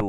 2।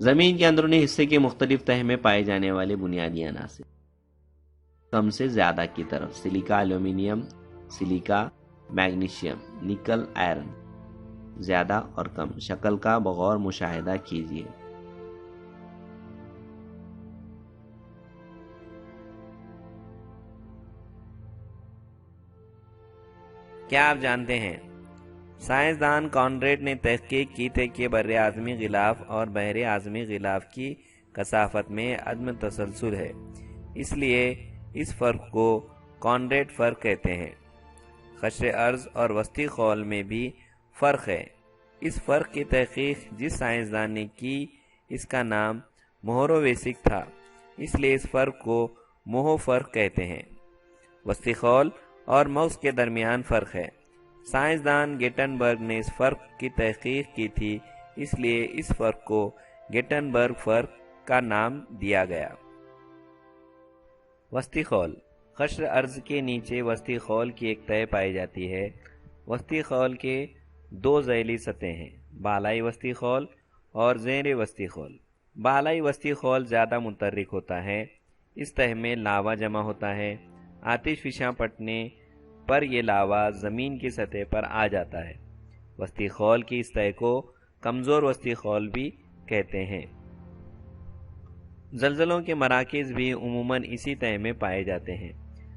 زمین کے اندرونی حصے کے مختلف تہہ میں پائے جانے والے بنیادی عناصر کم سے زیادہ کی طرف: سلیکا ایلومینیم، سلیکا میگنیشیم، نکل آئرن۔ زیادہ اور کم، شکل کا بغور مشاہدہ کیجیے۔ کیا آپ جانتے ہیں سائنسدان کانریڈ نے تحقیق کی تھی کہ بر اعظمی غلاف اور بحر اعظمی غلاف کی کثافت میں عدم تسلسل ہے، اس لیے اس فرق کو کانریڈ فرق کہتے ہیں۔ قشر ارض اور وسطی خول میں بھی فرق ہے۔ اس فرق کی تحقیق جس سائنسدان نے کی اس کا نام موہروویسک تھا، اس لیے اس فرق کو موہو فرق کہتے ہیں۔ وسطی خول اور مغز کے درمیان فرق ہے۔ سائنسدان گیٹنبرگ نے اس فرق کی تحقیق کی تھی، اس لیے اس فرق کو گیٹنبرگ فرق کا نام دیا گیا۔ وسطی خول، قشر ارض کے نیچے وسطی خول کی ایک تہہ پائی جاتی ہے۔ وسطی خول کے دو ذیلی سطح ہیں، بالائی وسطی خول اور زیر وسطی خول۔ بالائی وسطی خول زیادہ متحرک ہوتا ہے، اس تہہ میں لاوا جمع ہوتا ہے۔ آتش فشاں پڑنے پر یہ لاوا زمین کی سطح پر آ جاتا ہے۔ وسطی خول کی اس تہہ کو کمزور وسطی خول بھی کہتے ہیں۔ زلزلوں کے مراکز بھی عموماً اسی تہہ میں پائے جاتے ہیں۔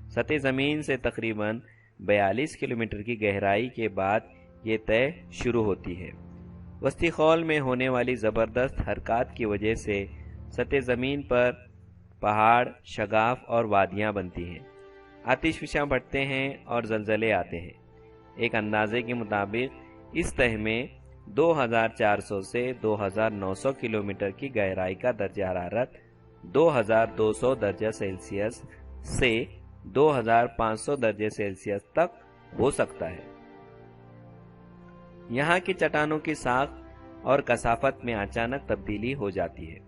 سطح زمین سے تقریباً 42 کلومیٹر کی گہرائی کے بعد یہ تہہ شروع ہوتی ہے۔ وسطی خول میں ہونے والی زبردست حرکات کی وجہ سے سطح زمین پر پہاڑ، شگاف اور وادیاں بنتی ہیں، آتش فشاں بڑھتے ہیں اور زلزلے آتے ہیں۔ ایک اندازے کے مطابق اس تہہ میں 2400 سے 2900 کلومیٹر کی گہرائی کا درجہ حرارت 2200 درجہ سیلسیس سے 2500 درجہ سیلسیس تک ہو سکتا ہے۔ یہاں کی چٹانوں کی ساخت اور کثافت میں اچانک تبدیلی ہو جاتی ہے۔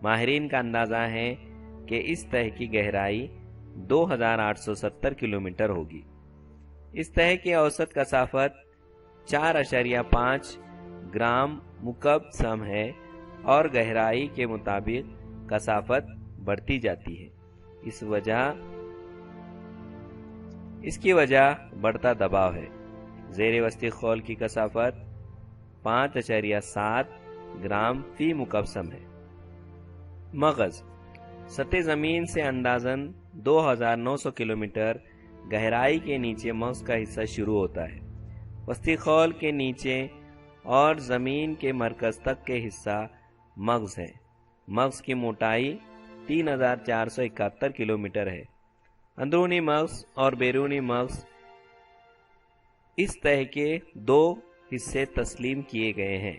ماہرین کا اندازہ ہے کہ اس تہہ کی گہرائی 2870 کلومیٹر ہوگی۔ اس تہہ کی اوسط کثافت 4.5 گرام مکعب سم ہے اور گہرائی کے مطابق کثافت بڑھتی جاتی ہے۔ اس کی وجہ بڑھتا دباؤ ہے۔ زیر وسطی خول کی کثافت 5.7 گرام فی مکعب سم ہے۔ مغز، سطح زمین سے اندازاً 2900 کلومیٹر گہرائی کے نیچے مغز کا حصہ شروع ہوتا ہے۔ وسطی خول کے نیچے اور زمین کے مرکز تک کے حصہ مغز ہے۔ مغز کی موٹائی 3471 کلومیٹر ہے۔ اندرونی مغز اور بیرونی مغز اس تہہ کے دو حصے تسلیم کیے گئے ہیں۔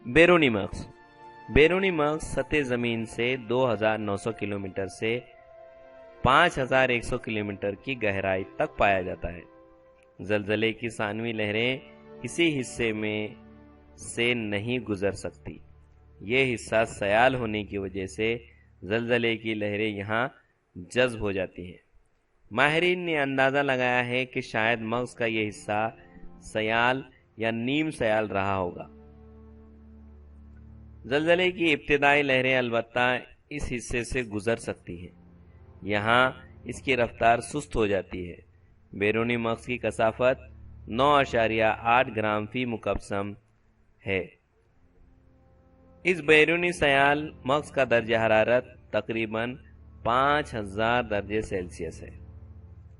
بیرونی مغز، بیرونی مغز سطح زمین سے 2900 کلومیٹر سے 5100 کلومیٹر کی گہرائی تک پایا جاتا ہے۔ زلزلے کی ثانوی لہریں اسی حصے میں سے نہیں گزر سکتی۔ یہ حصہ سیال ہونے کی وجہ سے زلزلے کی لہریں یہاں جذب ہو جاتی ہیں۔ ماہرین نے اندازہ لگایا ہے کہ شاید مغز کا یہ حصہ سیال یا نیم سیال رہا ہوگا۔ زلزلے کی ابتدائی لہریں البتہ اس حصے سے گزر سکتی ہیں، یہاں اس کی رفتار سست ہو جاتی ہے۔ بیرونی مغز کی کثافت 9.8 گرام فی مکعب سم ہے۔ اس بیرونی سیال مغز کا درجہ حرارت تقریباً 5000 درجہ سیلسیس ہے۔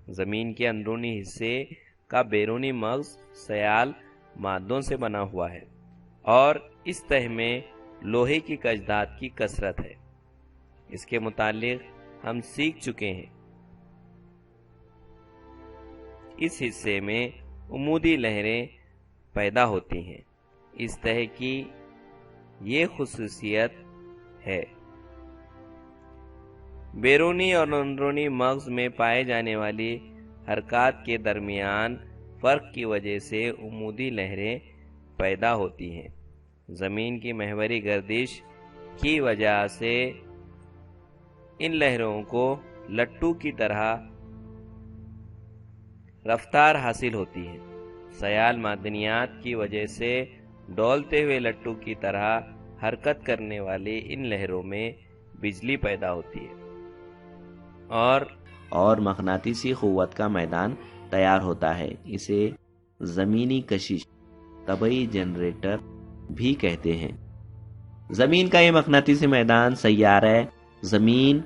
زمین کے اندرونی حصے کا بیرونی مغز سیال مادوں سے بنا ہوا ہے اور اس تہہ میں لوہے کی کجدات کی کثرت ہے۔ اس کے متعلق ہم سیکھ چکے ہیں۔ اس حصے میں عمودی لہریں پیدا ہوتی ہیں۔ اس تہہ کی یہ خصوصیت ہے۔ بیرونی اور اندرونی مغز میں پائے جانے والی حرکات کے درمیان فرق کی وجہ سے عمودی لہریں پیدا ہوتی ہیں۔ زمین کی محوری گردش کی وجہ سے ان لہروں کو لٹو کی طرح رفتار حاصل ہوتی ہے۔ سیال معدنیات کی وجہ سے ڈولتے ہوئے لٹو کی طرح حرکت کرنے والے ان لہروں میں بجلی پیدا ہوتی ہے اور مقناطیسی قوت کا میدان تیار ہوتا ہے. اسے زمینی کشش طبعی جنریٹر بھی کہتے ہیں. زمین کا یہ مقناطیسی میدان سیارہ زمین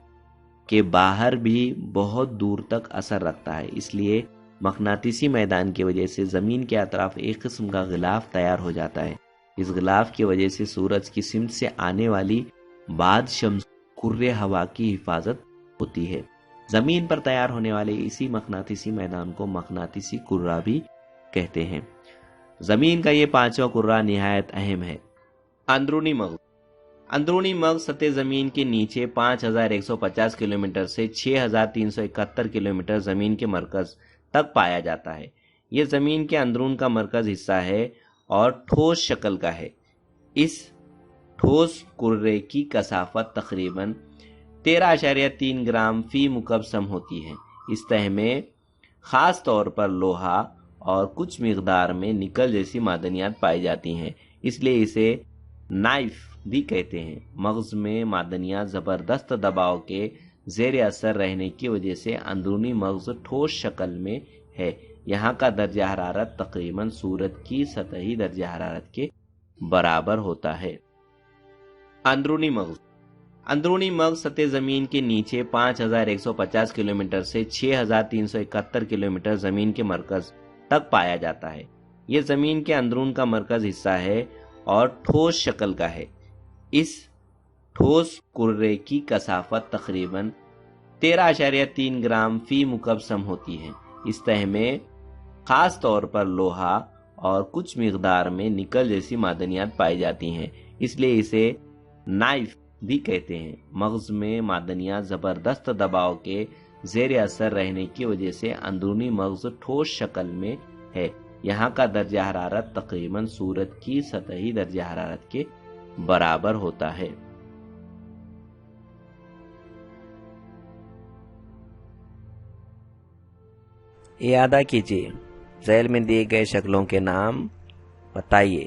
کے باہر بھی بہت دور تک اثر رکھتا ہے. اس لیے مقناطیسی میدان کی وجہ سے زمین کے اطراف ایک قسم کا غلاف تیار ہو جاتا ہے. اس غلاف کی وجہ سے سورج کی سمت سے آنے والی بعد شمس کرۂ ہوا کی حفاظت ہوتی ہے. زمین پر تیار ہونے والے اسی مقناطیسی میدان کو مقناطیسی کرہ بھی کہتے ہیں. زمین کا یہ پانچواں کرہ نہایت اہم ہے. اندرونی مغز. اندرونی مغز سطح زمین کے نیچے 5150 کلومیٹر سے 6371 کلومیٹر زمین کے مرکز تک پایا جاتا ہے. یہ زمین کے اندرون کا مرکز حصہ ہے اور ٹھوس شکل کا ہے. اس ٹھوس کرے کی کثافت تقریباً 13.3 گرام فی مکعب سم ہوتی ہے. اس تہ میں خاص طور پر لوہا اور کچھ مقدار میں نکل جیسی معدنیات پائی جاتی ہیں. اس لیے اسے نائف بھی کہتے ہیں. مغز میں معدنیات زبردست دباؤ کے زیر اثر رہنے کی وجہ سے اندرونی مغز ٹھوس شکل میں ہے. یہاں کا درجہ حرارت تقریباً سورج کی سطحی درجہ حرارت کے برابر ہوتا ہے. اندرونی مغز. اندرونی مغز سطح زمین کے نیچے 5150 کلومیٹر سے 6371 کلومیٹر زمین کے مرکز تک پایا جاتا ہے. یہ زمین کے اندرون کا مرکز حصہ ہے اور ٹھوس شکل کا ہے. اس ٹھوس کرے کی کثافت تقریباً 13.3 گرام فی مکعب سم ہوتی ہے. اس تہ میں خاص طور پر لوہا اور کچھ مقدار میں نکل جیسی معدنیات پائی جاتی ہیں. اس لیے اسے نائف بھی کہتے ہیں. مغز میں معدنیات زبردست دباؤ کے زیر اثر رہنے کی وجہ سے اندرونی مغز ٹھوس شکل میں ہے. یہاں کا درجہ حرارت تقریباً سورج کی سطحی درجہ حرارت کے برابر ہوتا ہے. اعادہ کیجیے. ذیل میں دیے گئے شکلوں کے نام بتائیے.